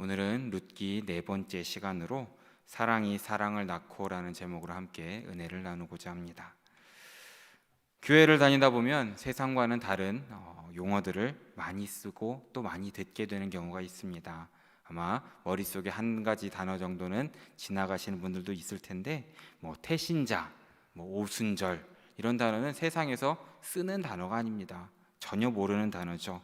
오늘은 룻기 네 번째 시간으로 사랑이 사랑을 낳고라는 제목으로 함께 은혜를 나누고자 합니다. 교회를 다니다 보면 세상과는 다른 용어들을 많이 쓰고 또 많이 듣게 되는 경우가 있습니다. 아마 머릿속에 한 가지 단어 정도는 지나가시는 분들도 있을 텐데 태신자, 오순절 이런 단어는 세상에서 쓰는 단어가 아닙니다. 전혀 모르는 단어죠.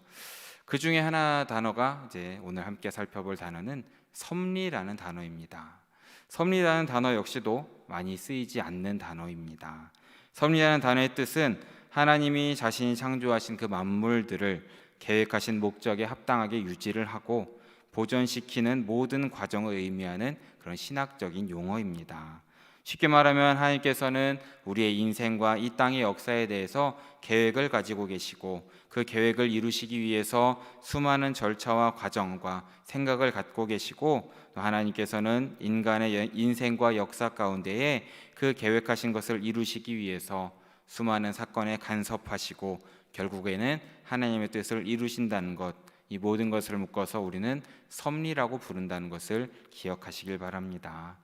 그 중에 하나 단어가 이제 오늘 함께 살펴볼 단어는 섭리라는 단어입니다. 섭리라는 단어 역시도 많이 쓰이지 않는 단어입니다. 섭리라는 단어의 뜻은 하나님이 자신이 창조하신 그 만물들을 계획하신 목적에 합당하게 유지를 하고 보존시키는 모든 과정을 의미하는 그런 신학적인 용어입니다. 쉽게 말하면 하나님께서는 우리의 인생과 이 땅의 역사에 대해서 계획을 가지고 계시고 그 계획을 이루시기 위해서 수많은 절차와 과정과 생각을 갖고 계시고 또 하나님께서는 인간의 인생과 역사 가운데에 그 계획하신 것을 이루시기 위해서 수많은 사건에 간섭하시고 결국에는 하나님의 뜻을 이루신다는 것, 이 모든 것을 묶어서 우리는 섭리라고 부른다는 것을 기억하시길 바랍니다.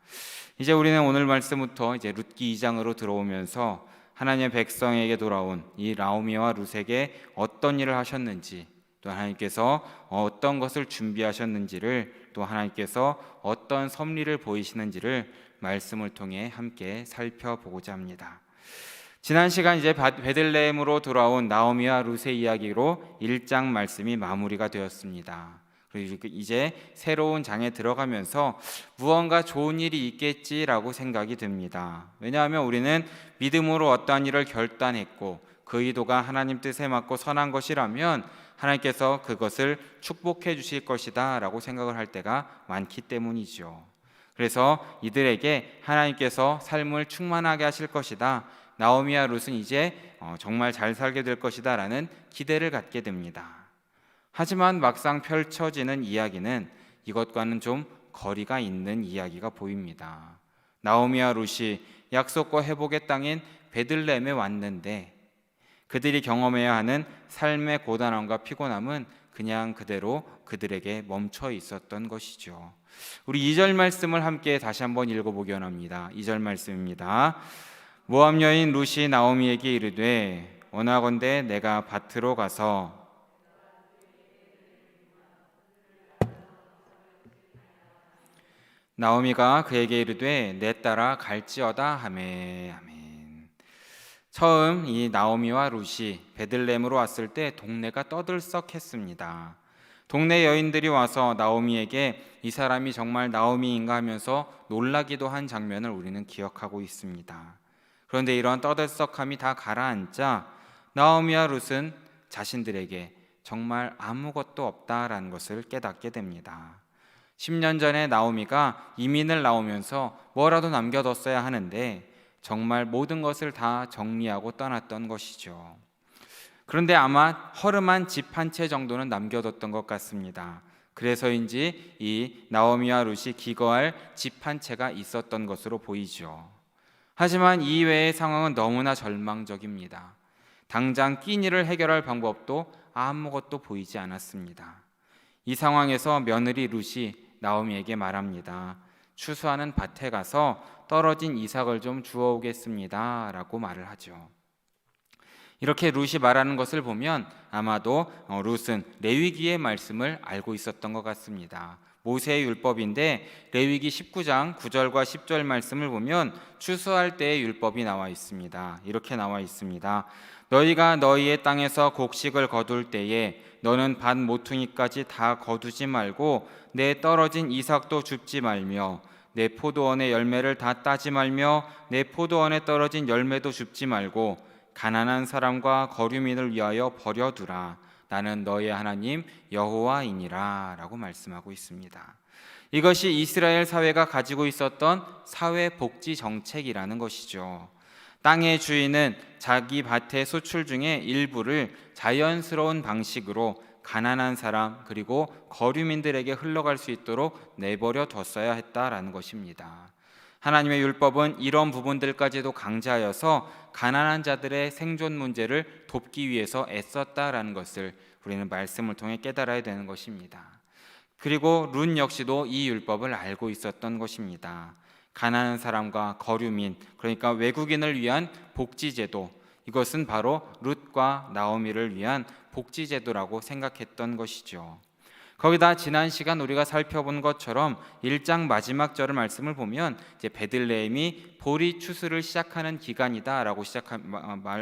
이제 우리는 오늘 말씀부터 이제 룻기 2장으로 들어오면서 하나님의 백성에게 돌아온 이 나오미와 룻에게 어떤 일을 하셨는지, 또 하나님께서 어떤 것을 준비하셨는지를, 또 하나님께서 어떤 섭리를 보이시는지를 말씀을 통해 함께 살펴보고자 합니다. 지난 시간 이제 베들레헴으로 돌아온 나오미와 룻의 이야기로 1장 말씀이 마무리가 되었습니다. 그리고 이제 새로운 장에 들어가면서 무언가 좋은 일이 있겠지라고 생각이 듭니다. 왜냐하면 우리는 믿음으로 어떠한 일을 결단했고 그 의도가 하나님 뜻에 맞고 선한 것이라면 하나님께서 그것을 축복해 주실 것이다 라고 생각을 할 때가 많기 때문이죠. 그래서 이들에게 하나님께서 삶을 충만하게 하실 것이다, 나오미와 룻은 이제 정말 잘 살게 될 것이다 라는 기대를 갖게 됩니다. 하지만 막상 펼쳐지는 이야기는 이것과는 좀 거리가 있는 이야기가 보입니다. 나오미와 룻이 약속과 회복의 땅인 베들레헴에 왔는데 그들이 경험해야 하는 삶의 고단함과 피곤함은 그냥 그대로 그들에게 멈춰 있었던 것이죠. 우리 2절 말씀을 함께 다시 한번 읽어보기 원합니다. 2절 말씀입니다. 모압 여인 룻이 나오미에게 이르되 원하건대 내가 밭으로 가서 나오미가 그에게 이르되 내 따라 갈지어다 하매. 아멘. 처음 이 나오미와 룻이 베들레헴으로 왔을 때 동네가 떠들썩했습니다. 동네 여인들이 와서 나오미에게 이 사람이 정말 나오미인가 하면서 놀라기도 한 장면을 우리는 기억하고 있습니다. 그런데 이러한 떠들썩함이 다 가라앉자 나오미와 룻은 자신들에게 정말 아무것도 없다라는 것을 깨닫게 됩니다. 10년 전에 나오미가 이민을 나오면서 뭐라도 남겨뒀어야 하는데 정말 모든 것을 다 정리하고 떠났던 것이죠. 그런데 아마 허름한 집 한 채 정도는 남겨뒀던 것 같습니다. 그래서인지 이 나오미와 룻이 기거할 집 한 채가 있었던 것으로 보이죠. 하지만 이외의 상황은 너무나 절망적입니다. 당장 끼니를 해결할 방법도 아무것도 보이지 않았습니다. 이 상황에서 며느리 룻이 나오미에게 말합니다. 추수하는 밭에 가서 떨어진 이삭을 좀 주워오겠습니다 라고 말을 하죠. 이렇게 룻이 말하는 것을 보면 아마도 룻은 레위기의 말씀을 알고 있었던 것 같습니다. 모세의 율법인데 레위기 19장 9절과 10절 말씀을 보면 추수할 때의 율법이 나와 있습니다. 이렇게 나와 있습니다. 너희가 너희의 땅에서 곡식을 거둘 때에 너는 밭 모퉁이까지 다 거두지 말고 내 떨어진 이삭도 줍지 말며 내 포도원의 열매를 다 따지 말며 내 포도원에 떨어진 열매도 줍지 말고 가난한 사람과 거류민을 위하여 버려두라. 나는 너의 하나님 여호와이니라 라고 말씀하고 있습니다. 이것이 이스라엘 사회가 가지고 있었던 사회복지 정책이라는 것이죠. 땅의 주인은 자기 밭의 소출 중에 일부를 자연스러운 방식으로 가난한 사람 그리고 거류민들에게 흘러갈 수 있도록 내버려 뒀어야 했다라는 것입니다. 하나님의 율법은 이런 부분들까지도 강제하여서 가난한 자들의 생존 문제를 돕기 위해서 애썼다라는 것을 우리는 말씀을 통해 깨달아야 되는 것입니다. 그리고 룻 역시도 이 율법을 알고 있었던 것입니다. 가난한 사람과 거류민, 그러니까 외국인을 위한 복지제도, 이것은 바로 룻과 나오미를 위한 복지제도라고 생각했던 것이죠. 거기다 지난 시간 우리가 살펴본 것처럼 1장 마지막 절의 말씀을 보면 이제 베들레헴이 보리 추수를 시작하는 기간이다라고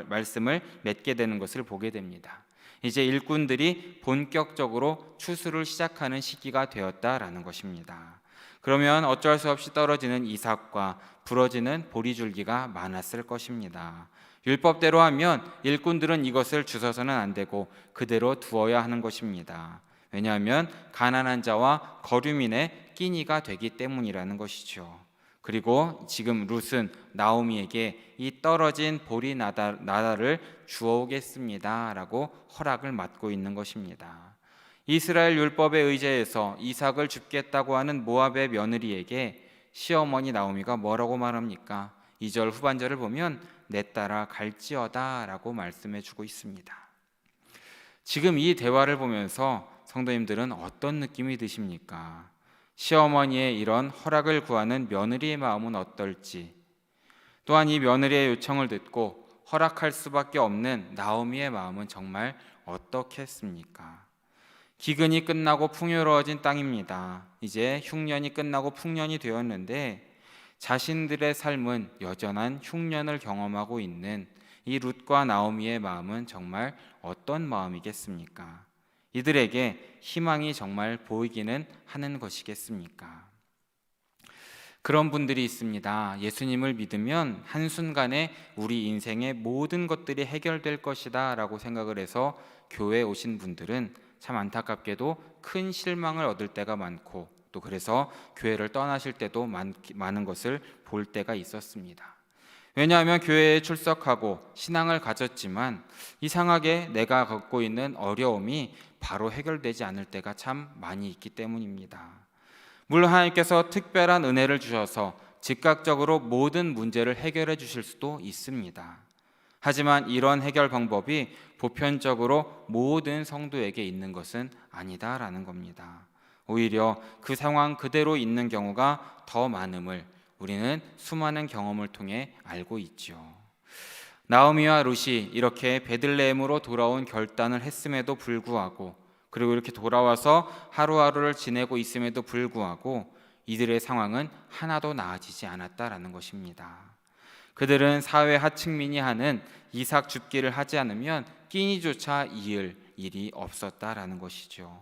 말씀을 맺게 되는 것을 보게 됩니다. 이제 일꾼들이 본격적으로 추수를 시작하는 시기가 되었다라는 것입니다. 그러면 어쩔 수 없이 떨어지는 이삭과 부러지는 보리줄기가 많았을 것입니다. 율법대로 하면 일꾼들은 이것을 주워서는 안 되고 그대로 두어야 하는 것입니다. 왜냐하면 가난한 자와 거류민의 끼니가 되기 때문이라는 것이죠. 그리고 지금 룻은 나오미에게 이 떨어진 보리 나달을 주어오겠습니다 라고 허락을 받고 있는 것입니다. 이스라엘 율법에 의지해서 이삭을 줍겠다고 하는 모압의 며느리에게 시어머니 나오미가 뭐라고 말합니까? 2절 후반절을 보면 내 딸아 갈지어다 라고 말씀해 주고 있습니다. 지금 이 대화를 보면서 성도님들은 어떤 느낌이 드십니까? 시어머니의 이런 허락을 구하는 며느리의 마음은 어떨지, 또한 이 며느리의 요청을 듣고 허락할 수밖에 없는 나오미의 마음은 정말 어떻겠습니까? 기근이 끝나고 풍요로워진 땅입니다. 이제 흉년이 끝나고 풍년이 되었는데 자신들의 삶은 여전한 흉년을 경험하고 있는 이 룻과 나오미의 마음은 정말 어떤 마음이겠습니까? 이들에게 희망이 정말 보이기는 하는 것이겠습니까? 그런 분들이 있습니다. 예수님을 믿으면 한순간에 우리 인생의 모든 것들이 해결될 것이다 라고 생각을 해서 교회에 오신 분들은 참 안타깝게도 큰 실망을 얻을 때가 많고, 또 그래서 교회를 떠나실 때도 많은 것을 볼 때가 있었습니다. 왜냐하면 교회에 출석하고 신앙을 가졌지만 이상하게 내가 겪고 있는 어려움이 바로 해결되지 않을 때가 참 많이 있기 때문입니다. 물론 하나님께서 특별한 은혜를 주셔서 즉각적으로 모든 문제를 해결해 주실 수도 있습니다. 하지만 이런 해결 방법이 보편적으로 모든 성도에게 있는 것은 아니다라는 겁니다. 오히려 그 상황 그대로 있는 경우가 더 많음을 우리는 수많은 경험을 통해 알고 있죠. 나오미와 룻이 이렇게 베들레헴으로 돌아온 결단을 했음에도 불구하고, 그리고 이렇게 돌아와서 하루하루를 지내고 있음에도 불구하고 이들의 상황은 하나도 나아지지 않았다라는 것입니다. 그들은 사회 하층민이 하는 이삭 줍기를 하지 않으면 끼니조차 이을 일이 없었다라는 것이죠.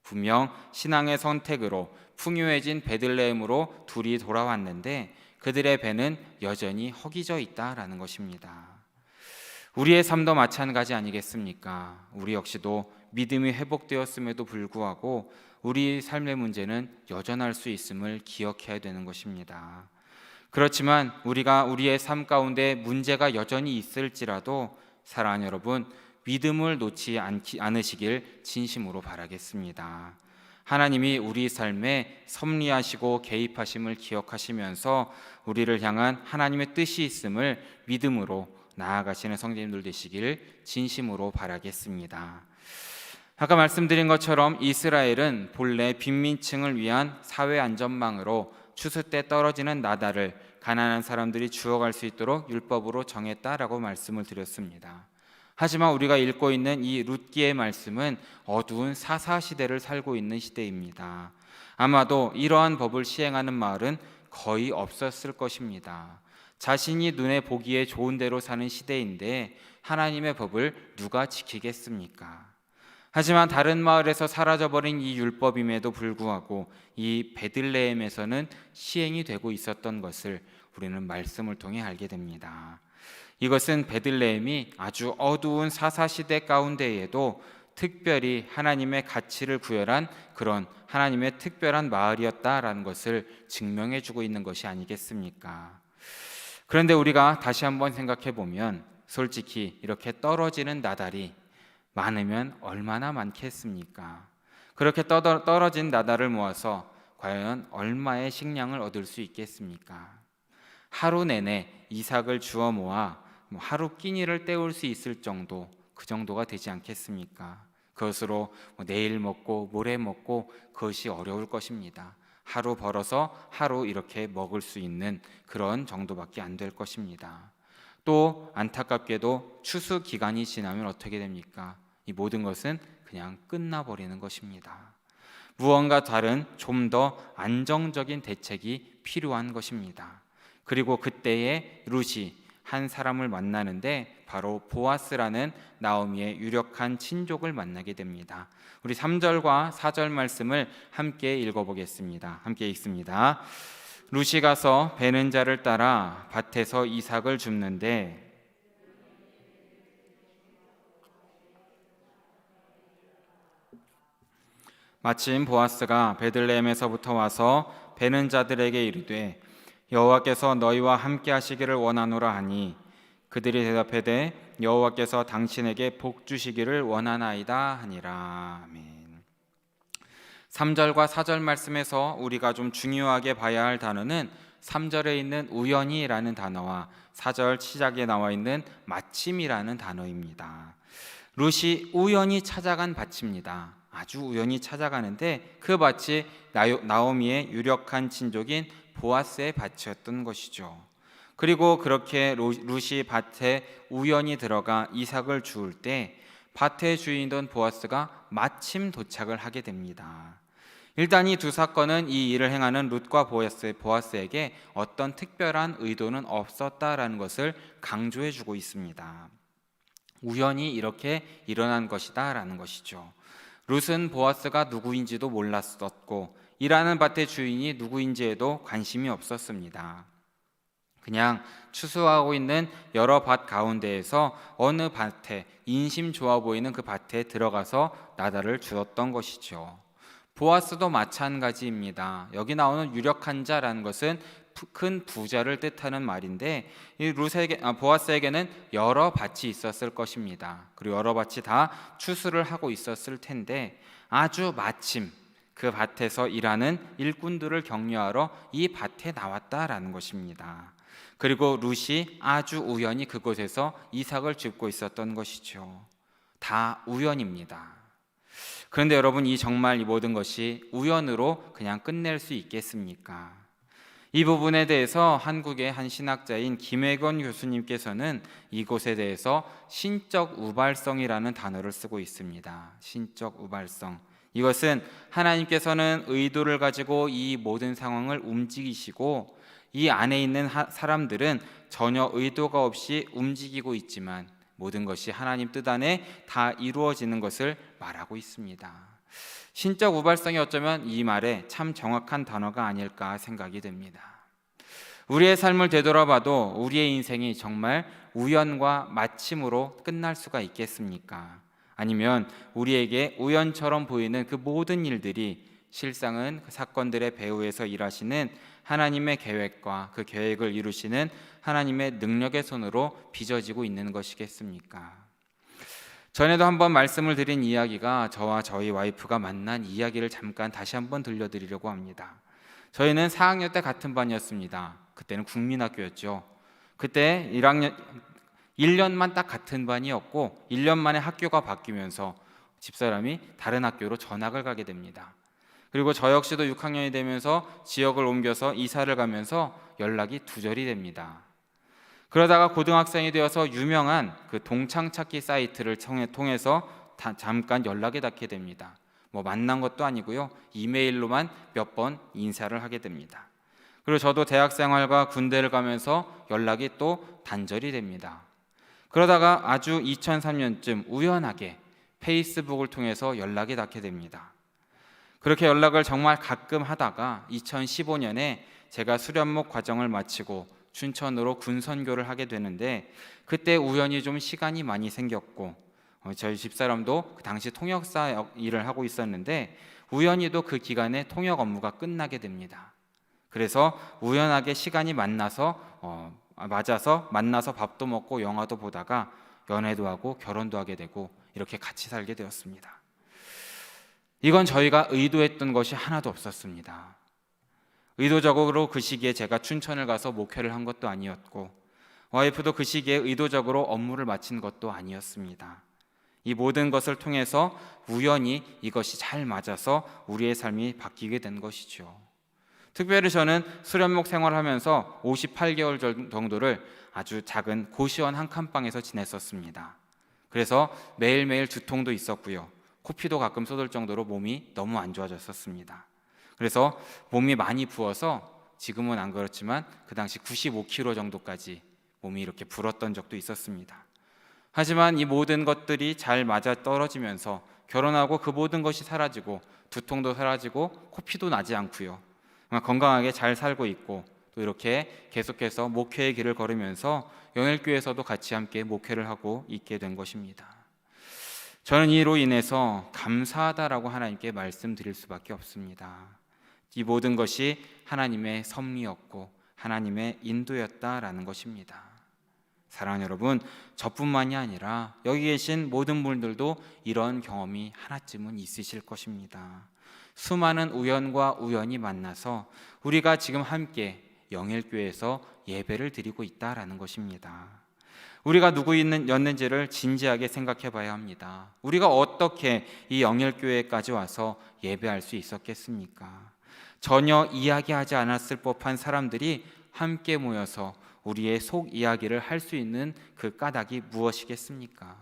분명 신앙의 선택으로 풍요해진 베들레헴으로 둘이 돌아왔는데 그들의 배는 여전히 허기져 있다라는 것입니다. 우리의 삶도 마찬가지 아니겠습니까? 우리 역시도 믿음이 회복되었음에도 불구하고 우리 삶의 문제는 여전할 수 있음을 기억해야 되는 것입니다. 그렇지만 우리가 우리의 삶 가운데 문제가 여전히 있을지라도 사랑하는 여러분, 믿음을 놓지 않으시길 진심으로 바라겠습니다. 하나님이 우리 삶에 섭리하시고 개입하심을 기억하시면서 우리를 향한 하나님의 뜻이 있음을 믿음으로 나아가시는 성도님들 되시길 진심으로 바라겠습니다. 아까 말씀드린 것처럼 이스라엘은 본래 빈민층을 위한 사회 안전망으로 추수 때 떨어지는 나달을 가난한 사람들이 주워갈 수 있도록 율법으로 정했다라고 말씀을 드렸습니다. 하지만 우리가 읽고 있는 이 룻기의 말씀은 어두운 사사시대를 살고 있는 시대입니다. 아마도 이러한 법을 시행하는 마을은 거의 없었을 것입니다. 자신이 눈에 보기에 좋은 대로 사는 시대인데 하나님의 법을 누가 지키겠습니까? 하지만 다른 마을에서 사라져버린 이 율법임에도 불구하고 이 베들레헴에서는 시행이 되고 있었던 것을 우리는 말씀을 통해 알게 됩니다. 이것은 베들레헴이 아주 어두운 사사시대 가운데에도 특별히 하나님의 가치를 구별한 그런 하나님의 특별한 마을이었다라는 것을 증명해 주고 있는 것이 아니겠습니까? 그런데 우리가 다시 한번 생각해 보면 솔직히 이렇게 떨어지는 나달이 많으면 얼마나 많겠습니까? 그렇게 떨어진 나달을 모아서 과연 얼마의 식량을 얻을 수 있겠습니까? 하루 내내 이삭을 주워 모아 하루 끼니를 때울 수 있을 정도, 그 정도가 되지 않겠습니까? 그것으로 내일 먹고 모레 먹고 그것이 어려울 것입니다. 하루 벌어서 하루 이렇게 먹을 수 있는 그런 정도밖에 안 될 것입니다. 또 안타깝게도 추수 기간이 지나면 어떻게 됩니까? 이 모든 것은 그냥 끝나버리는 것입니다. 무언가 다른 좀 더 안정적인 대책이 필요한 것입니다. 그리고 그때에 룻이 한 사람을 만나는데 바로 보아스라는 나오미의 유력한 친족을 만나게 됩니다. 우리 3절과 4절 말씀을 함께 읽어보겠습니다. 함께 읽습니다. 룻이 가서 베는 자를 따라 밭에서 이삭을 줍는데 마침 보아스가 베들레헴에서부터 와서 베는 자들에게 이르되 여호와께서 너희와 함께 하시기를 원하노라 하니 그들이 대답하되 여호와께서 당신에게 복 주시기를 원하나이다 하니라. 아멘. 3절과 4절 말씀에서 우리가 좀 중요하게 봐야 할 단어는 3절에 있는 우연히라는 단어와 4절 시작에 나와 있는 마침이라는 단어입니다. 룻이 우연히 찾아간 밭입니다. 아주 우연히 찾아가는데 그 밭이 나오미의 유력한 친족인 보아스의 밭이었던 것이죠. 그리고 그렇게 룻이 밭에 우연히 들어가 이삭을 주울 때 밭의 주인이던 보아스가 마침 도착을 하게 됩니다. 일단 이 두 사건은 이 일을 행하는 룻과 보아스에게 어떤 특별한 의도는 없었다라는 것을 강조해 주고 있습니다. 우연히 이렇게 일어난 것이다 라는 것이죠. 룻은 보아스가 누구인지도 몰랐었고 일하는 밭의 주인이 누구인지에도 관심이 없었습니다. 그냥 추수하고 있는 여러 밭 가운데에서 어느 밭에 인심 좋아 보이는 그 밭에 들어가서 나달을 주었던 것이죠. 보아스도 마찬가지입니다. 여기 나오는 유력한 자라는 것은 큰 부자를 뜻하는 말인데 이 보아스에게는 여러 밭이 있었을 것입니다. 그리고 여러 밭이 다 추수를 하고 있었을 텐데 아주 마침 그 밭에서 일하는 일꾼들을 격려하러 이 밭에 나왔다라는 것입니다. 그리고 룻이 아주 우연히 그곳에서 이삭을 줍고 있었던 것이죠. 다 우연입니다. 그런데 여러분, 정말 이 모든 것이 우연으로 그냥 끝낼 수 있겠습니까? 이 부분에 대해서 한국의 한 신학자인 김혜건 교수님께서는 이곳에 대해서 신적 우발성이라는 단어를 쓰고 있습니다. 신적 우발성. 이것은 하나님께서는 의도를 가지고 이 모든 상황을 움직이시고 이 안에 있는 사람들은 전혀 의도가 없이 움직이고 있지만 모든 것이 하나님 뜻 안에 다 이루어지는 것을 말하고 있습니다. 신적 우발성이 어쩌면 이 말에 참 정확한 단어가 아닐까 생각이 됩니다. 우리의 삶을 되돌아봐도 우리의 인생이 정말 우연과 마침으로 끝날 수가 있겠습니까? 아니면 우리에게 우연처럼 보이는 그 모든 일들이 실상은 그 사건들의 배후에서 일하시는 하나님의 계획과 그 계획을 이루시는 하나님의 능력의 손으로 빚어지고 있는 것이겠습니까? 전에도 한번 말씀을 드린 이야기가 저와 저희 와이프가 만난 이야기를 잠깐 다시 한번 들려드리려고 합니다. 저희는 4학년 때 같은 반이었습니다. 그때는 국민학교였죠. 그때 1년만 딱 같은 반이었고 1년 만에 학교가 바뀌면서 집사람이 다른 학교로 전학을 가게 됩니다. 그리고 저 역시도 6학년이 되면서 지역을 옮겨서 이사를 가면서 연락이 두절이 됩니다. 그러다가 고등학생이 되어서 유명한 그 동창 찾기 사이트를 통해서 잠깐 연락이 닿게 됩니다. 만난 것도 아니고요. 이메일로만 몇 번 인사를 하게 됩니다. 그리고 저도 대학 생활과 군대를 가면서 연락이 또 단절이 됩니다. 그러다가 아주 2003년쯤 우연하게 페이스북을 통해서 연락이 닿게 됩니다. 그렇게 연락을 정말 가끔 하다가 2015년에 제가 수련목 과정을 마치고 춘천으로 군선교를 하게 되는데 그때 우연히 좀 시간이 많이 생겼고 저희 집사람도 그 당시 통역사 일을 하고 있었는데 우연히도 그 기간에 통역 업무가 끝나게 됩니다. 그래서 우연하게 시간이 맞아서 만나서 밥도 먹고 영화도 보다가 연애도 하고 결혼도 하게 되고 이렇게 같이 살게 되었습니다. 이건 저희가 의도했던 것이 하나도 없었습니다. 의도적으로 그 시기에 제가 춘천을 가서 목회를 한 것도 아니었고 와이프도 그 시기에 의도적으로 업무를 마친 것도 아니었습니다. 이 모든 것을 통해서 우연히 이것이 잘 맞아서 우리의 삶이 바뀌게 된 것이죠. 특별히 저는 수련목 생활하면서 58개월 정도를 아주 작은 고시원 한 칸방에서 지냈었습니다. 그래서 매일매일 두통도 있었고요. 코피도 가끔 쏟을 정도로 몸이 너무 안 좋아졌었습니다. 그래서 몸이 많이 부어서 지금은 안 그렇지만 그 당시 95kg 정도까지 몸이 이렇게 불었던 적도 있었습니다. 하지만 이 모든 것들이 잘 맞아 떨어지면서 결혼하고 그 모든 것이 사라지고 두통도 사라지고 코피도 나지 않고요. 건강하게 잘 살고 있고 또 이렇게 계속해서 목회의 길을 걸으면서 영일교회에서도 같이 함께 목회를 하고 있게 된 것입니다. 저는 이로 인해서 감사하다라고 하나님께 말씀드릴 수밖에 없습니다. 이 모든 것이 하나님의 섭리였고 하나님의 인도였다라는 것입니다. 사랑하는 여러분, 저뿐만이 아니라 여기 계신 모든 분들도 이런 경험이 하나쯤은 있으실 것입니다. 수많은 우연과 우연이 만나서 우리가 지금 함께 영일교회에서 예배를 드리고 있다라는 것입니다. 우리가 누구였는지를 진지하게 생각해 봐야 합니다. 우리가 어떻게 이 영일교회까지 와서 예배할 수 있었겠습니까? 전혀 이야기하지 않았을 법한 사람들이 함께 모여서 우리의 속 이야기를 할 수 있는 그 까닭이 무엇이겠습니까?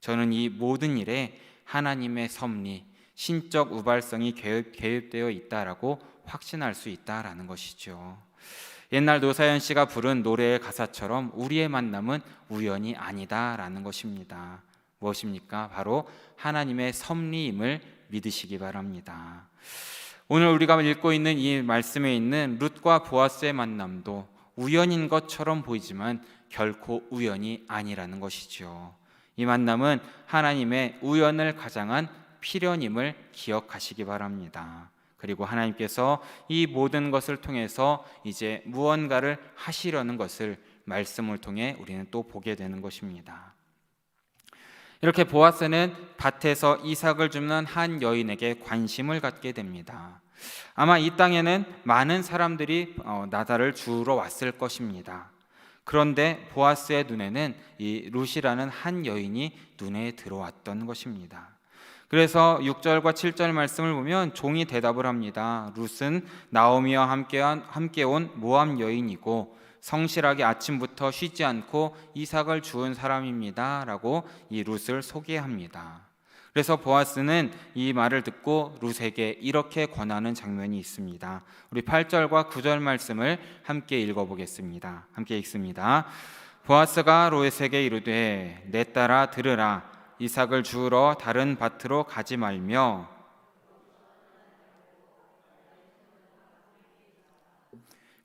저는 이 모든 일에 하나님의 섭리, 신적 우발성이 개입되어 있다라고 확신할 수 있다라는 것이죠. 옛날 노사연 씨가 부른 노래의 가사처럼 우리의 만남은 우연이 아니다라는 것입니다. 무엇입니까? 바로 하나님의 섭리임을 믿으시기 바랍니다. 오늘 우리가 읽고 있는 이 말씀에 있는 룻과 보아스의 만남도 우연인 것처럼 보이지만 결코 우연이 아니라는 것이죠. 이 만남은 하나님의 우연을 가장한 필연임을 기억하시기 바랍니다. 그리고 하나님께서 이 모든 것을 통해서 이제 무언가를 하시려는 것을 말씀을 통해 우리는 또 보게 되는 것입니다. 이렇게 보아스는 밭에서 이삭을 줍는 한 여인에게 관심을 갖게 됩니다. 아마 이 땅에는 많은 사람들이 나달을 주우러 왔을 것입니다. 그런데 보아스의 눈에는 이 룻이라는 한 여인이 눈에 들어왔던 것입니다. 그래서 6절과 7절 말씀을 보면 종이 대답을 합니다. 룻은 나오미와 함께 온 모압 여인이고 성실하게 아침부터 쉬지 않고 이삭을 주운 사람입니다 라고 이 룻을 소개합니다. 그래서 보아스는 이 말을 듣고 룻에게 이렇게 권하는 장면이 있습니다. 우리 8절과 9절 말씀을 함께 읽어보겠습니다. 함께 읽습니다. 보아스가 룻에게 이르되 내 딸아 들으라. 이삭을 주우러 다른 밭으로 가지 말며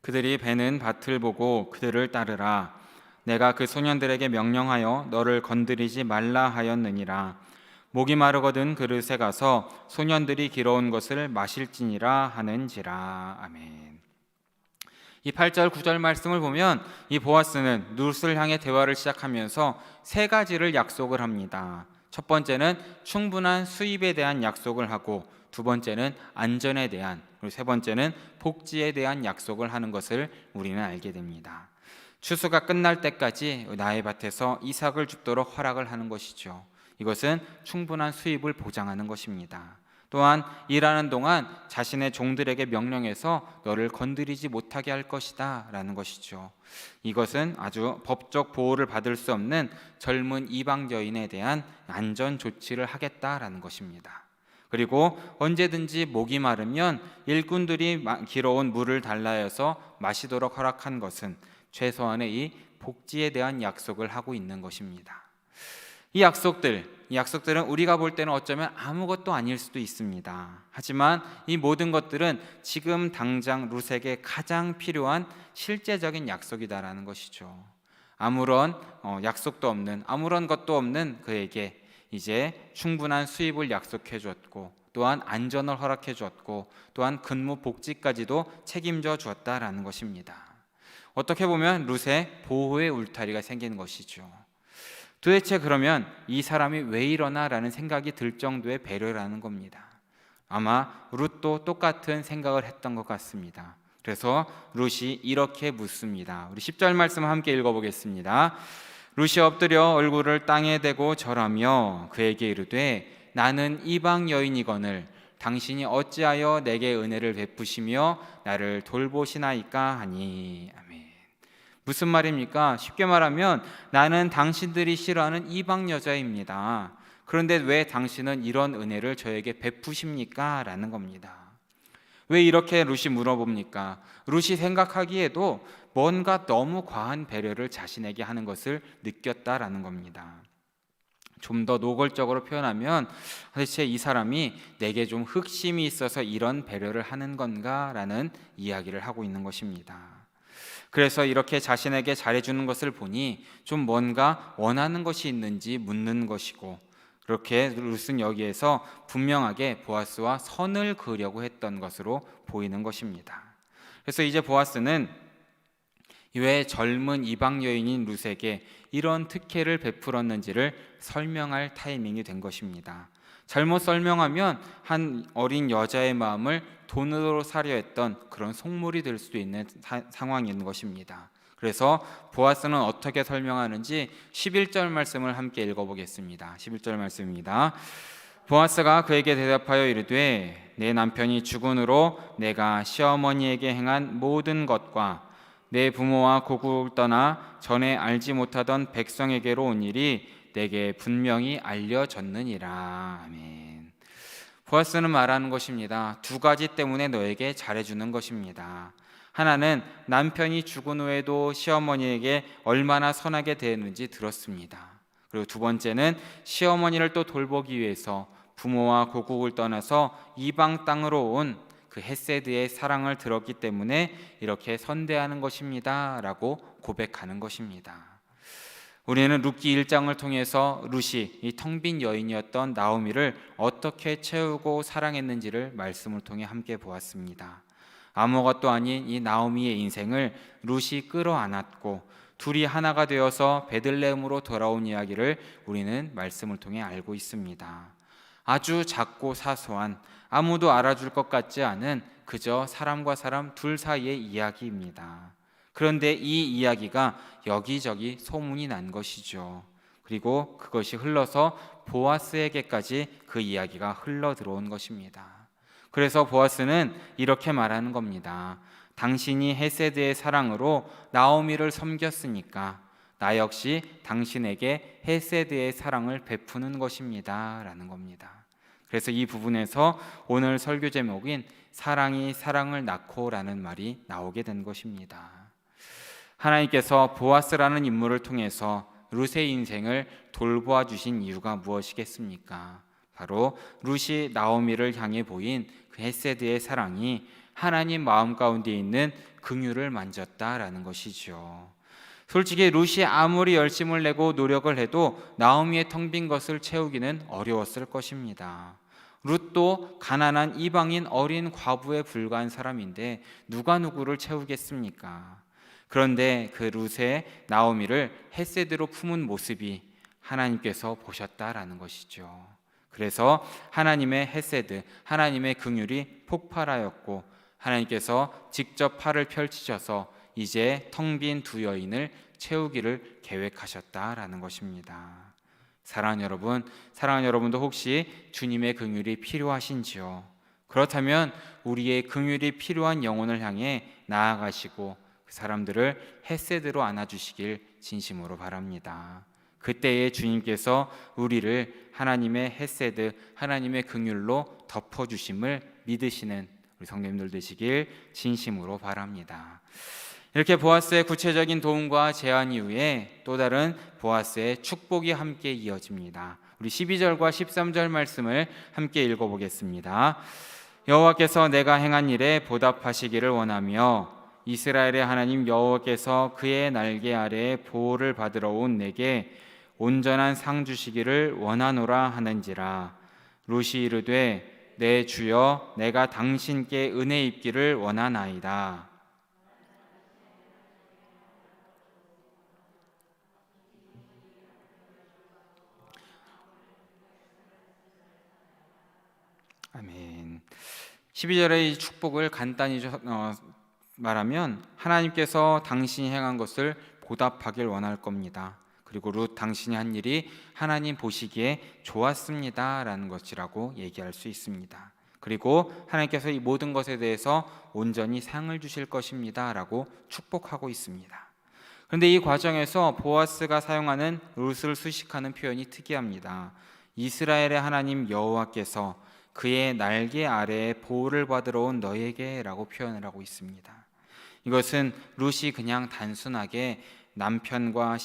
그들이 베는 밭을 보고 그들을 따르라. 내가 그 소년들에게 명령하여 너를 건드리지 말라 하였느니라. 목이 마르거든 그릇에 가서 소년들이 길어온 것을 마실지니라 하는지라. 아멘. 이 8절 9절 말씀을 보면 이 보아스는 룻을 향해 대화를 시작하면서 세 가지를 약속을 합니다. 첫 번째는 충분한 수입에 대한 약속을 하고, 두 번째는 안전에 대한, 그리고 세 번째는 복지에 대한 약속을 하는 것을 우리는 알게 됩니다. 추수가 끝날 때까지 나의 밭에서 이삭을 줍도록 허락을 하는 것이죠. 이것은 충분한 수입을 보장하는 것입니다. 또한 일하는 동안 자신의 종들에게 명령해서 너를 건드리지 못하게 할 것이다 라는 것이죠. 이것은 아주 법적 보호를 받을 수 없는 젊은 이방 여인에 대한 안전 조치를 하겠다라는 것입니다. 그리고 언제든지 목이 마르면 일꾼들이 길어온 물을 달라 해서 마시도록 허락한 것은 최소한의 이 복지에 대한 약속을 하고 있는 것입니다. 이 약속들은 우리가 볼 때는 어쩌면 아무것도 아닐 수도 있습니다. 하지만 이 모든 것들은 지금 당장 룻에게 가장 필요한 실제적인 약속이다라는 것이죠. 아무런 약속도 없는, 아무런 것도 없는 그에게 이제 충분한 수입을 약속해 주었고, 또한 안전을 허락해 주었고, 또한 근무 복지까지도 책임져 주었다라는 것입니다. 어떻게 보면 룻의 보호의 울타리가 생기는 것이죠. 도대체 그러면 이 사람이 왜 이러나라는 생각이 들 정도의 배려라는 겁니다. 아마 룻도 똑같은 생각을 했던 것 같습니다. 그래서 룻이 이렇게 묻습니다. 우리 10절 말씀 함께 읽어보겠습니다. 룻이 엎드려 얼굴을 땅에 대고 절하며 그에게 이르되 나는 이방 여인이거늘 당신이 어찌하여 내게 은혜를 베푸시며 나를 돌보시나이까 하니. 아멘. 무슨 말입니까? 쉽게 말하면 나는 당신들이 싫어하는 이방 여자입니다. 그런데 왜 당신은 이런 은혜를 저에게 베푸십니까? 라는 겁니다. 왜 이렇게 룻이 물어봅니까? 룻이 생각하기에도 뭔가 너무 과한 배려를 자신에게 하는 것을 느꼈다라는 겁니다. 좀 더 노골적으로 표현하면 도대체 이 사람이 내게 좀 흑심이 있어서 이런 배려를 하는 건가? 라는 이야기를 하고 있는 것입니다. 그래서 이렇게 자신에게 잘해주는 것을 보니 좀 뭔가 원하는 것이 있는지 묻는 것이고, 그렇게 룻은 여기에서 분명하게 보아스와 선을 그으려고 했던 것으로 보이는 것입니다. 그래서 이제 보아스는 왜 젊은 이방 여인인 룻에게 이런 특혜를 베풀었는지를 설명할 타이밍이 된 것입니다. 잘못 설명하면 한 어린 여자의 마음을 돈으로 사려 했던 그런 속물이 될 수도 있는 상황인 것입니다. 그래서 보아스는 어떻게 설명하는지 11절 말씀을 함께 읽어보겠습니다. 11절 말씀입니다. 보아스가 그에게 대답하여 이르되 내 남편이 죽은 후로 내가 시어머니에게 행한 모든 것과 내 부모와 고국을 떠나 전에 알지 못하던 백성에게로 온 일이 내게 분명히 알려졌느니라. 아멘. 보아스는 말하는 것입니다. 두 가지 때문에 너에게 잘해주는 것입니다. 하나는 남편이 죽은 후에도 시어머니에게 얼마나 선하게 대했는지 들었습니다. 그리고 두 번째는 시어머니를 또 돌보기 위해서 부모와 고국을 떠나서 이방 땅으로 온 그 헤세드의 사랑을 들었기 때문에 이렇게 선대하는 것입니다 라고 고백하는 것입니다. 우리는 룻기 1장을 통해서 룻이 이 텅 빈 여인이었던 나오미를 어떻게 채우고 사랑했는지를 말씀을 통해 함께 보았습니다. 아무것도 아닌 이 나오미의 인생을 룻이 끌어안았고 둘이 하나가 되어서 베들레헴으로 돌아온 이야기를 우리는 말씀을 통해 알고 있습니다. 아주 작고 사소한, 아무도 알아줄 것 같지 않은 그저 사람과 사람 둘 사이의 이야기입니다. 그런데 이 이야기가 여기저기 소문이 난 것이죠. 그리고 그것이 흘러서 보아스에게까지 그 이야기가 흘러 들어온 것입니다. 그래서 보아스는 이렇게 말하는 겁니다. 당신이 헤세드의 사랑으로 나오미를 섬겼으니까 나 역시 당신에게 헤세드의 사랑을 베푸는 것입니다 라는 겁니다. 그래서 이 부분에서 오늘 설교 제목인 사랑이 사랑을 낳고 라는 말이 나오게 된 것입니다. 하나님께서 보아스라는 인물을 통해서 룻의 인생을 돌보아 주신 이유가 무엇이겠습니까? 바로 룻이 나오미를 향해 보인 그 헤세드의 사랑이 하나님 마음 가운데 있는 긍휼을 만졌다라는 것이죠. 솔직히 룻이 아무리 열심을 내고 노력을 해도 나오미의 텅 빈 것을 채우기는 어려웠을 것입니다. 룻도 가난한 이방인 어린 과부에 불과한 사람인데 누가 누구를 채우겠습니까? 그런데 그 룻의 나오미를 헤세드로 품은 모습이 하나님께서 보셨다라는 것이죠. 그래서 하나님의 헤세드, 하나님의 긍휼이 폭발하였고 하나님께서 직접 팔을 펼치셔서 이제 텅 빈 두 여인을 채우기를 계획하셨다라는 것입니다. 사랑하는 여러분도 혹시 주님의 긍휼이 필요하신지요? 그렇다면 우리의 긍휼이 필요한 영혼을 향해 나아가시고 그 사람들을 헤세드로 안아주시길 진심으로 바랍니다. 그때에 주님께서 우리를 하나님의 헤세드, 하나님의 긍휼로 덮어주심을 믿으시는 우리 성도님들 되시길 진심으로 바랍니다. 이렇게 보아스의 구체적인 도움과 제안 이후에 또 다른 보아스의 축복이 함께 이어집니다. 우리 12절과 13절 말씀을 함께 읽어보겠습니다. 여호와께서 내가 행한 일에 보답하시기를 원하며 이스라엘의 하나님 여호와께서 그의 날개 아래에 보호를 받으러 온 내게 온전한 상 주시기를 원하노라 하는지라. 룻이 이르되 내 주여 내가 당신께 은혜 입기를 원하나이다. 아멘. 12절의 이 축복을 간단히 말하면 하나님께서 당신이 행한 것을 보답하길 원할 겁니다. 그리고 룻 당신이 한 일이 하나님 보시기에 좋았습니다라는 것이라고 얘기할 수 있습니다. 그리고 하나님께서 이 모든 것에 대해서 온전히 상을 주실 것입니다라고 축복하고 있습니다. 그런데 이 과정에서 보아스가 사용하는 룻을 수식하는 표현이 특이합니다. 이스라엘의 하나님 여호와께서 그의 날개 아래에 보호를 받으러 온 너에게라고 표현을 하고 있습니다. 이것은 룻이 그냥 단순하게 남편과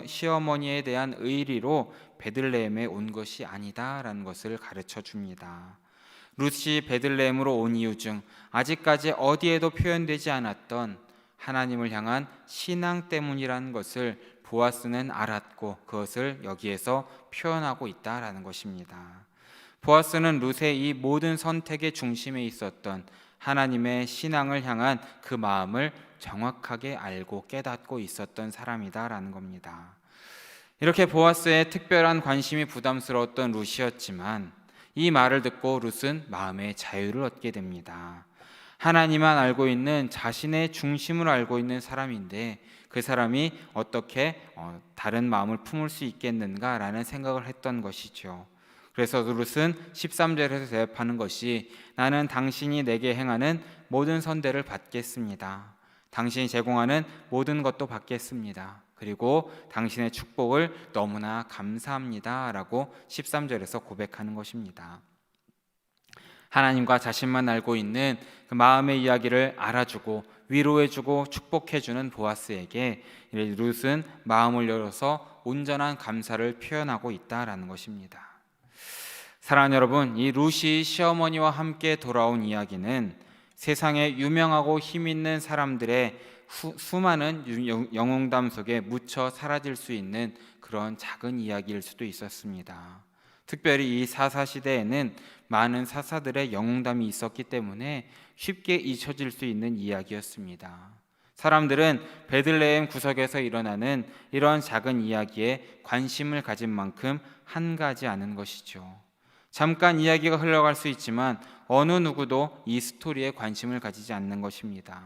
시어머니에 대한 의리로 베들레헴에 온 것이 아니다라는 것을 가르쳐 줍니다. 룻이 베들레헴으로 온 이유 중 아직까지 어디에도 표현되지 않았던 하나님을 향한 신앙 때문이라는 것을 보아스는 알았고 그것을 여기에서 표현하고 있다라는 것입니다. 보아스는 룻의 이 모든 선택의 중심에 있었던 하나님의 신앙을 향한 그 마음을 정확하게 알고 깨닫고 있었던 사람이다라는 겁니다. 이렇게 보아스의 특별한 관심이 부담스러웠던 룻이었지만 이 말을 듣고 룻은 마음의 자유를 얻게 됩니다. 하나님만 알고 있는 자신의 중심을 알고 있는 사람인데 그 사람이 어떻게 다른 마음을 품을 수 있겠는가라는 생각을 했던 것이죠. 그래서 룻은 13절에서 대답하는 것이 나는 당신이 내게 행하는 모든 선대를 받겠습니다. 당신이 제공하는 모든 것도 받겠습니다. 그리고 당신의 축복을 너무나 감사합니다 라고 13절에서 고백하는 것입니다. 하나님과 자신만 알고 있는 그 마음의 이야기를 알아주고 위로해주고 축복해주는 보아스에게 룻은 마음을 열어서 온전한 감사를 표현하고 있다라는 것입니다. 사랑하는 여러분, 이 룻이 시어머니와 함께 돌아온 이야기는 세상에 유명하고 힘있는 사람들의 수많은 영웅담 속에 묻혀 사라질 수 있는 그런 작은 이야기일 수도 있었습니다. 특별히 이 사사시대에는 많은 사사들의 영웅담이 있었기 때문에 쉽게 잊혀질 수 있는 이야기였습니다. 사람들은 베들레헴 구석에서 일어나는 이런 작은 이야기에 관심을 가진 만큼 한가지 않은 것이죠. 잠깐 이야기가 흘러갈 수 있지만 어느 누구도 이 스토리에 관심을 가지지 않는 것입니다.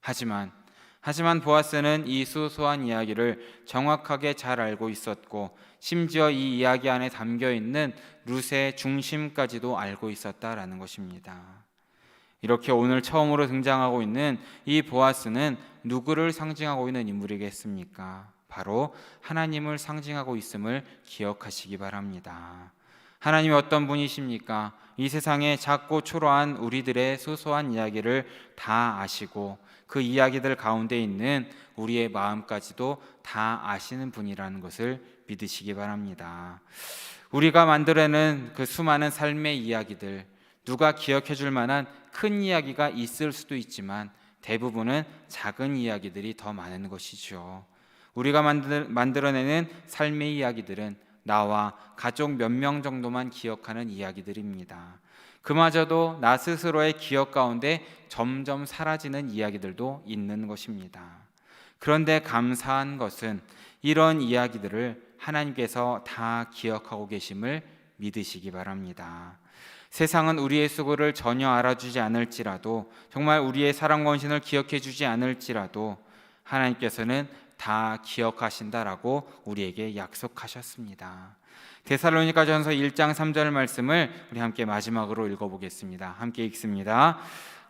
하지만 보아스는 이 소소한 이야기를 정확하게 잘 알고 있었고 심지어 이 이야기 안에 담겨있는 룻의 중심까지도 알고 있었다라는 것입니다. 이렇게 오늘 처음으로 등장하고 있는 이 보아스는 누구를 상징하고 있는 인물이겠습니까? 바로 하나님을 상징하고 있음을 기억하시기 바랍니다. 하나님이 어떤 분이십니까? 이 세상에 작고 초라한 우리들의 소소한 이야기를 다 아시고 그 이야기들 가운데 있는 우리의 마음까지도 다 아시는 분이라는 것을 믿으시기 바랍니다. 우리가 만들어내는 그 수많은 삶의 이야기들, 누가 기억해 줄 만한 큰 이야기가 있을 수도 있지만 대부분은 작은 이야기들이 더 많은 것이죠. 우리가 만들어내는 삶의 이야기들은 나와 가족 몇 명 정도만 기억하는 이야기들입니다. 그마저도 나 스스로의 기억 가운데 점점 사라지는 이야기들도 있는 것입니다. 그런데 감사한 것은 이런 이야기들을 하나님께서 다 기억하고 계심을 믿으시기 바랍니다. 세상은 우리의 수고를 전혀 알아주지 않을지라도, 정말 우리의 사랑과 헌신을 기억해 주지 않을지라도 하나님께서는 다 기억하신다라고 우리에게 약속하셨습니다. 데살로니가전서 1장 3절 말씀을 우리 함께 마지막으로 읽어보겠습니다. 함께 읽습니다.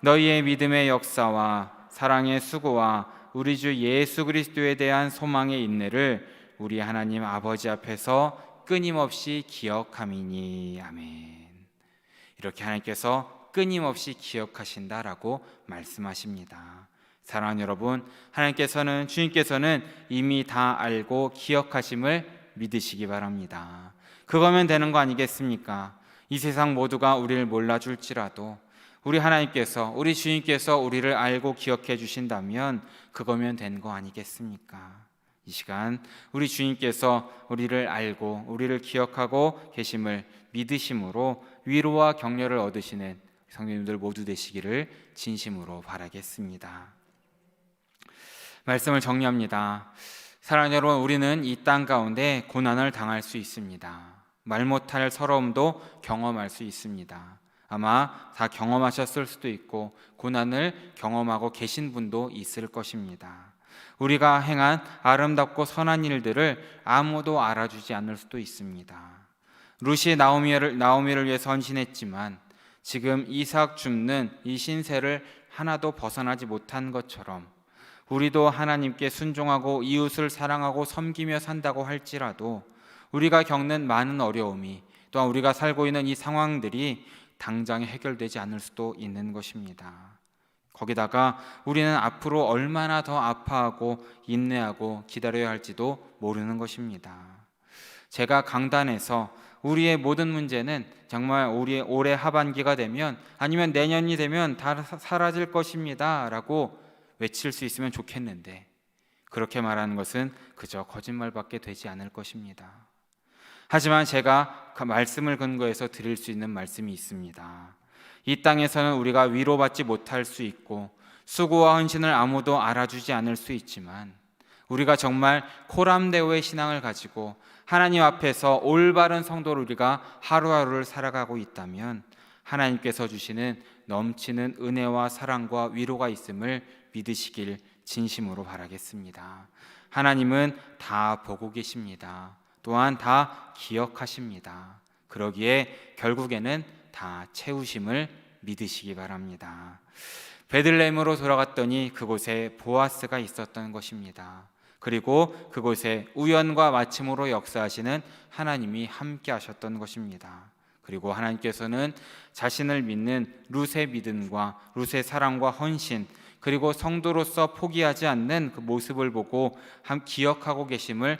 너희의 믿음의 역사와 사랑의 수고와 우리 주 예수 그리스도에 대한 소망의 인내를 우리 하나님 아버지 앞에서 끊임없이 기억함이니. 아멘. 이렇게 하나님께서 끊임없이 기억하신다라고 말씀하십니다. 사랑하는 여러분, 주님께서는 이미 다 알고 기억하심을 믿으시기 바랍니다. 그거면 되는 거 아니겠습니까? 이 세상 모두가 우리를 몰라줄지라도 우리 하나님께서, 우리 주님께서 우리를 알고 기억해 주신다면 그거면 된 거 아니겠습니까? 이 시간 우리 주님께서 우리를 알고 우리를 기억하고 계심을 믿으심으로 위로와 격려를 얻으시는 성도님들 모두 되시기를 진심으로 바라겠습니다. 말씀을 정리합니다. 사랑하는 여러분, 우리는 이 땅 가운데 고난을 당할 수 있습니다. 말 못할 서러움도 경험할 수 있습니다. 아마 다 경험하셨을 수도 있고 고난을 경험하고 계신 분도 있을 것입니다. 우리가 행한 아름답고 선한 일들을 아무도 알아주지 않을 수도 있습니다. 룻이 나오미를 위해서 헌신했지만 지금 이삭 줍는 이 신세를 하나도 벗어나지 못한 것처럼 우리도 하나님께 순종하고 이웃을 사랑하고 섬기며 산다고 할지라도 우리가 겪는 많은 어려움이, 또한 우리가 살고 있는 이 상황들이 당장 해결되지 않을 수도 있는 것입니다. 거기다가 우리는 앞으로 얼마나 더 아파하고 인내하고 기다려야 할지도 모르는 것입니다. 제가 강단에서 우리의 모든 문제는 정말 우리의 올해 하반기가 되면, 아니면 내년이 되면 다 사라질 것입니다 라고 외칠 수 있으면 좋겠는데, 그렇게 말하는 것은 그저 거짓말밖에 되지 않을 것입니다. 하지만 제가 그 말씀을 근거해서 드릴 수 있는 말씀이 있습니다. 이 땅에서는 우리가 위로받지 못할 수 있고 수고와 헌신을 아무도 알아주지 않을 수 있지만, 우리가 정말 코람데오의 신앙을 가지고 하나님 앞에서 올바른 성도로 우리가 하루하루를 살아가고 있다면 하나님께서 주시는 넘치는 은혜와 사랑과 위로가 있음을 믿으시길 진심으로 바라겠습니다. 하나님은 다 보고 계십니다. 또한 다 기억하십니다. 그러기에 결국에는 다 채우심을 믿으시기 바랍니다. 베들레헴으로 돌아갔더니 그곳에 보아스가 있었던 것입니다. 그리고 그곳에 우연과 마침으로 역사하시는 하나님이 함께 하셨던 것입니다. 그리고 하나님께서는 자신을 믿는 룻의 믿음과 룻의 사랑과 헌신, 그리고 성도로서 포기하지 않는 그 모습을 보고 기억하고 계심을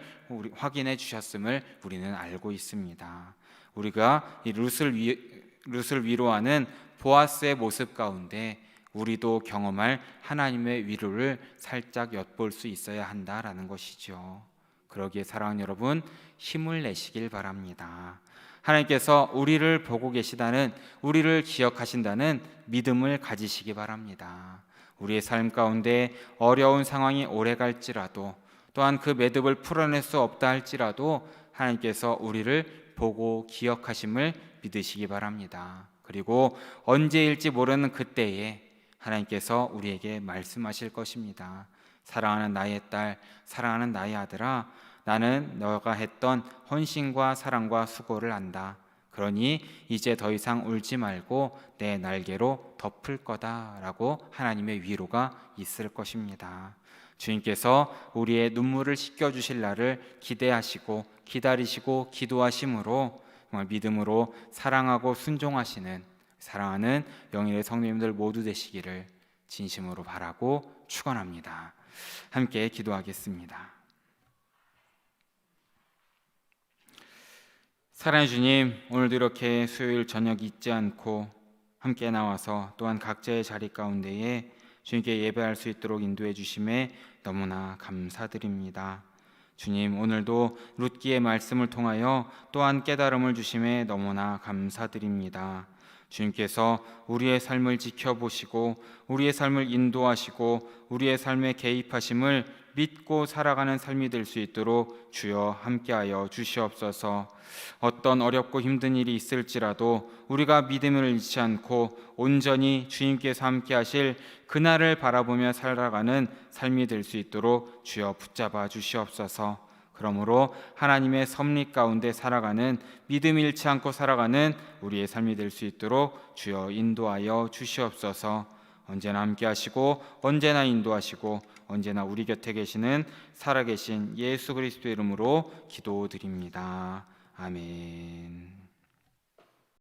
확인해 주셨음을 우리는 알고 있습니다. 우리가 이 룻을 위로하는 보아스의 모습 가운데 우리도 경험할 하나님의 위로를 살짝 엿볼 수 있어야 한다라는 것이죠. 그러기에 사랑하는 여러분, 힘을 내시길 바랍니다. 하나님께서 우리를 보고 계시다는, 우리를 기억하신다는 믿음을 가지시기 바랍니다. 우리의 삶 가운데 어려운 상황이 오래 갈지라도, 또한 그 매듭을 풀어낼 수 없다 할지라도 하나님께서 우리를 보고 기억하심을 믿으시기 바랍니다. 그리고 언제일지 모르는 그때에 하나님께서 우리에게 말씀하실 것입니다. 사랑하는 나의 딸, 사랑하는 나의 아들아, 나는 너가 했던 헌신과 사랑과 수고를 안다. 그러니 이제 더 이상 울지 말고 내 날개로 덮을 거다라고 하나님의 위로가 있을 것입니다. 주님께서 우리의 눈물을 씻겨주실 날을 기대하시고 기다리시고 기도하심으로 정말 믿음으로 사랑하고 순종하시는, 사랑하는 영일의 성도님들 모두 되시기를 진심으로 바라고 축원합니다. 함께 기도하겠습니다. 사랑의 주님, 오늘도 이렇게 수요일 저녁 잊지 않고 함께 나와서 또한 각자의 자리 가운데에 주님께 예배할 수 있도록 인도해 주심에 너무나 감사드립니다. 주님, 오늘도 룻기의 말씀을 통하여 또한 깨달음을 주심에 너무나 감사드립니다. 주님께서 우리의 삶을 지켜보시고 우리의 삶을 인도하시고 우리의 삶에 개입하심을 믿고 살아가는 삶이 될 수 있도록 주여 함께하여 주시옵소서. 어떤 어렵고 힘든 일이 있을지라도 우리가 믿음을 잃지 않고 온전히 주님께서 함께하실 그날을 바라보며 살아가는 삶이 될 수 있도록 주여 붙잡아 주시옵소서. 그러므로 하나님의 섭리 가운데 살아가는, 믿음 잃지 않고 살아가는 우리의 삶이 될 수 있도록 주여 인도하여 주시옵소서. 언제나 함께 하시고 언제나 인도하시고 언제나 우리 곁에 계시는 살아계신 예수 그리스도의 이름으로 기도드립니다. 아멘.